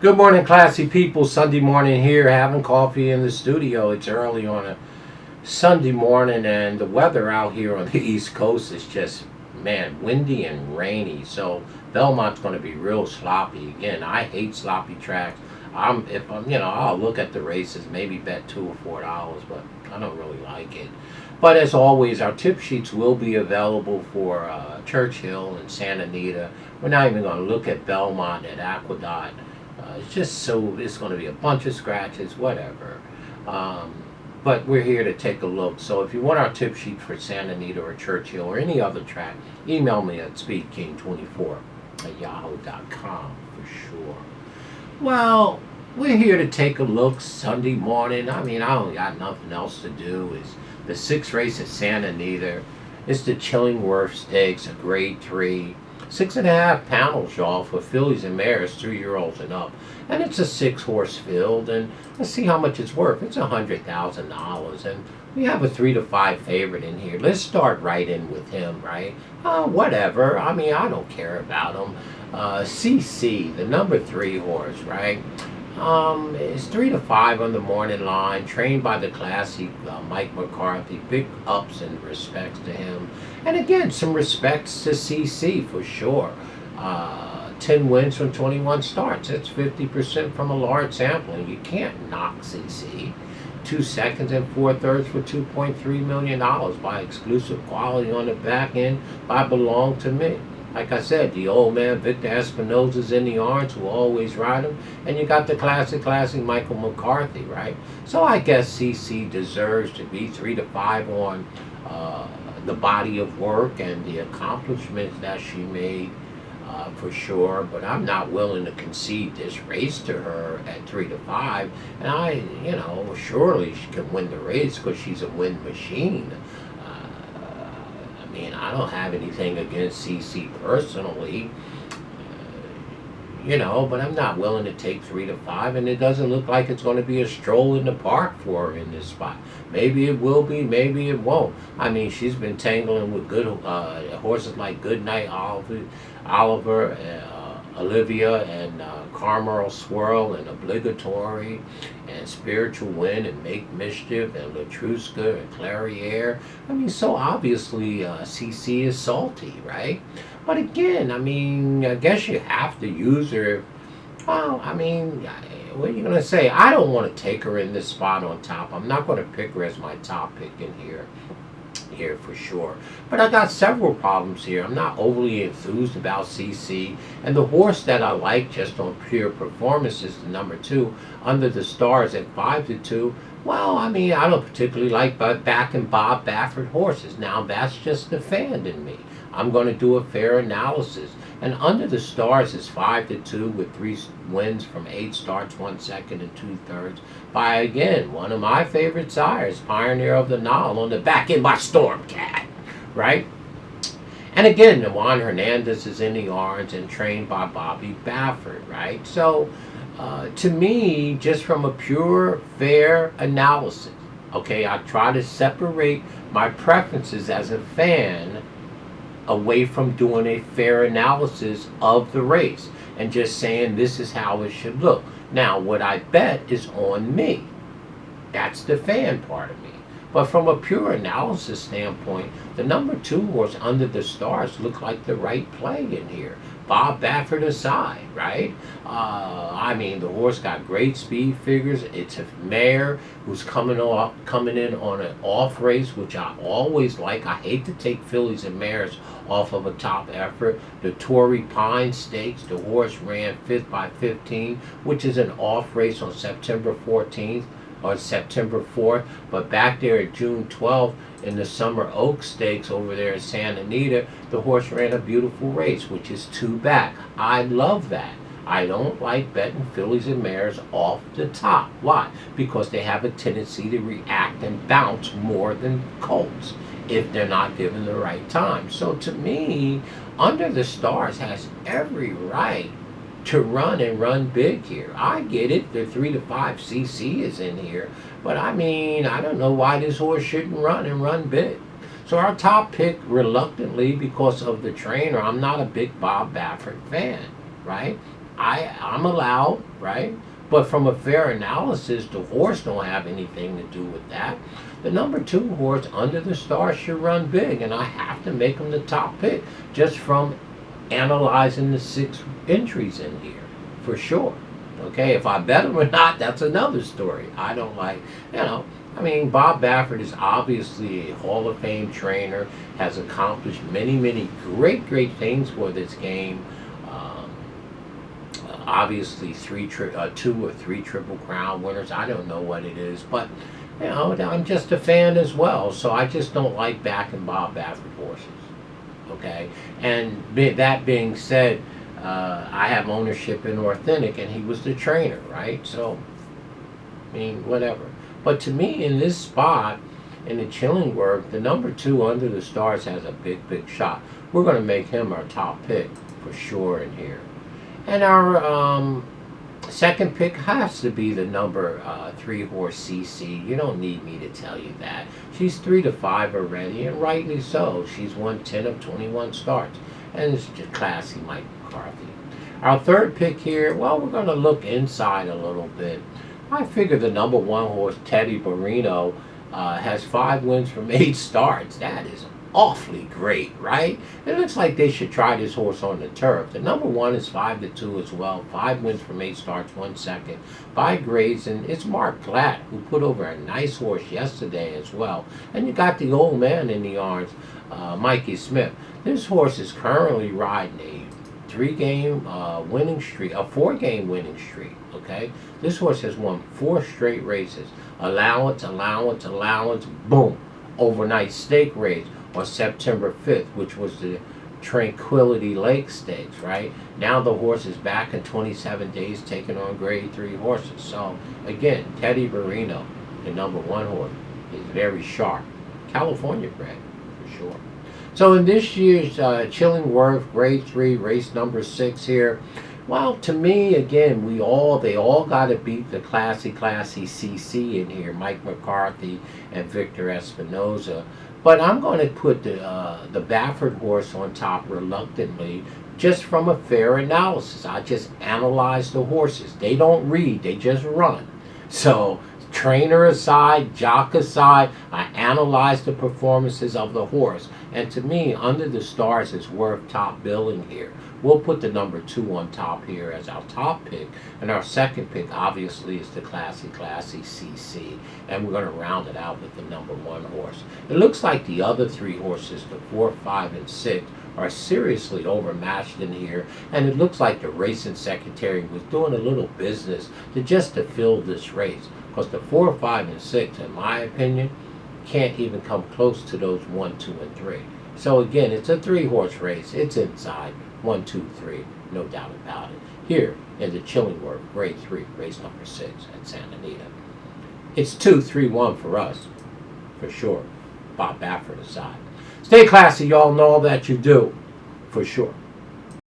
Good morning, classy people. Sunday morning here, having coffee in the studio. It's early on a Sunday morning, and the weather out here on the East Coast is just, man, windy and rainy. So Belmont's going to be real sloppy again. I hate sloppy tracks. I'll look at the races, maybe bet $2 or $4, but I don't really like it. But as always, our tip sheets will be available for Churchill and Santa Anita. We're not even going to look at Belmont and Aqueduct. It's going to be a bunch of scratches, whatever. But we're here to take a look. So if you want our tip sheet for Santa Anita or Churchill or any other track, email me at speedking24@yahoo.com for sure. Well, we're here to take a look Sunday morning. I don't got nothing else to do. It's the 6th race at Santa Anita. It's the Chillingworth Stakes, a grade 3. 6.5 panels, y'all, for fillies and mares, 3-year-olds and up. And it's a 6-horse field, and let's see how much it's worth. It's $100,000, and we have a 3 to 5 favorite in here. Let's start right in with him, right? Whatever. I don't care about him. CC, the number 3 horse, right? It's 3 to 5 on the morning line, trained by the classy Mike McCarthy. Big ups and respects to him. And again, some respects to CC for sure. 10 wins from 21 starts. That's 50% from a large sampling. You can't knock CC. 2 seconds and 4/3 for $2.3 million by exclusive quality on the back end by Belong to Me. Like I said, the old man Victor Espinosa's in the arms who always ride him, and you got the classic Michael McCarthy, right? So I guess CC deserves to be 3 to 5 on the body of work and the accomplishments that she made for sure. But I'm not willing to concede this race to her at 3 to 5, and surely she can win the race because she's a win machine. I don't have anything against CC personally, but I'm not willing to take 3 to 5, and it doesn't look like it's going to be a stroll in the park for her in this spot. Maybe it will be, maybe it won't. She's been tangling with good horses like Goodnight Oliver, Olivia, and Carmel Swirl, and Obligatory, and Spiritual Win, and Make Mischief, and Latruska, and Clariere. So obviously CC is salty, right? But again, I guess you have to use her. Well, what are you going to say? I don't want to take her in this spot on top. I'm not going to pick her as my top pick in here for sure. But I got several problems here. I'm not overly enthused about CC, and the horse that I like just on pure performance is the number 2, Under the Stars, at 5 to 2. Well, I don't particularly like back and Bob Baffert horses. Now that's just the fan in me. I'm going to do a fair analysis. And Under the Stars is 5 to 2 with 3 wins from 8 starts, 1 second and 2/3 by, again, one of my favorite sires, Pioneer of the Nile, on the back end by Stormcat, right? And again, Juan Hernandez is in the orange and trained by Bobby Baffert, right? So, to me, just from a pure, fair analysis, okay, I try to separate my preferences as a fan away from doing a fair analysis of the race and just saying this is how it should look. Now, what I bet is on me. That's the fan part of me. But from a pure analysis standpoint, the number 2 horse, Under the Stars, look like the right play in here. Bob Baffert aside, right? The horse got great speed figures. It's a mare who's coming in on an off race, which I always like. I hate to take fillies and mares off of a top effort. The Torrey Pine Stakes, the horse ran 5th by 15, which is an off race on September 14th. Or September 4th, but back there at June 12th in the Summer Oak Stakes over there at Santa Anita, the horse ran a beautiful race, which is 2 back. I love that. I don't like betting fillies and mares off the top. Why? Because they have a tendency to react and bounce more than colts if they're not given the right time. So to me, Under the Stars has every right to run and run big here. I get it, the 3 to 5 CC is in here, but I don't know why this horse shouldn't run and run big. So our top pick, reluctantly because of the trainer. I'm not a big Bob Baffert fan, right? I'm allowed, right? But from a fair analysis, the horse don't have anything to do with that. The number 2 horse, Under the Stars, should run big, and I have to make him the top pick just from analyzing the 6 entries in here, for sure. Okay, if I bet him or not, that's another story. I don't like, I mean, Bob Baffert is obviously a Hall of Fame trainer, has accomplished many, many great, great things for this game. Obviously, 2 or 3 Triple Crown winners. I don't know what it is, but I'm just a fan as well. So I just don't like backing Bob Baffert horses. Okay, and that being said, I have ownership in Authentic, and he was the trainer, right? So, I mean, whatever. But to me, in this spot, in the Chillingworth, the number 2 Under the Stars has a big, big shot. We're going to make him our top pick for sure in here. And our second pick has to be the number 3 horse CC. You don't need me to tell you that. She's 3 to 5 already, and rightly so. She's won 10 of 21 starts. And it's just classy Mike McCarthy. Our third pick here, well, we're going to look inside a little bit. I figure the number 1 horse, Teddy Barrino, has 5 wins from 8 starts. That is awfully great, right? It looks like they should try this horse on the turf. The number 1 is 5 to 2 as well. 5 wins from 8 starts, 1 second. By grades, and it's Mark Platt, who put over a nice horse yesterday as well. And you got the old man in the arms, Mikey Smith. This horse is currently riding a 3-game winning streak, a 4-game winning streak, okay? This horse has won 4 straight races. Allowance, boom. Overnight stake race on September 5th, which was the Tranquility Lake Stakes, right? Now the horse is back in 27 days taking on grade 3 horses. So, again, Teddy Barrino, the number 1 horse, is very sharp. California bred, for sure. So in this year's Chillingworth grade 3 race number 6 here, well, to me, again, they all got to beat the classy CC in here, Mike McCarthy and Victor Espinoza. But I'm going to put the Baffert horse on top reluctantly, just from a fair analysis. I just analyze the horses. They don't read, they just run. So, trainer aside, jock aside, I analyze the performances of the horse. And to me, Under the Stars is worth top billing here. We'll put the number 2 on top here as our top pick. And our second pick, obviously, is the classy CC. And we're going to round it out with the number 1 horse. It looks like the other 3 horses, the 4, 5, and 6, are seriously overmatched in here. And it looks like the racing secretary was doing a little business to fill this race. Because the 4, 5, and 6, in my opinion, can't even come close to those 1, 2, and 3. So again, it's a 3-horse race. It's inside 1, 2, 3, no doubt about it. Here in the Chillingworth grade 3, race number 6 at Santa Anita. It's 2, 3, 1 for us, for sure. Bob Baffert aside. Stay classy, y'all, know all that you do, for sure.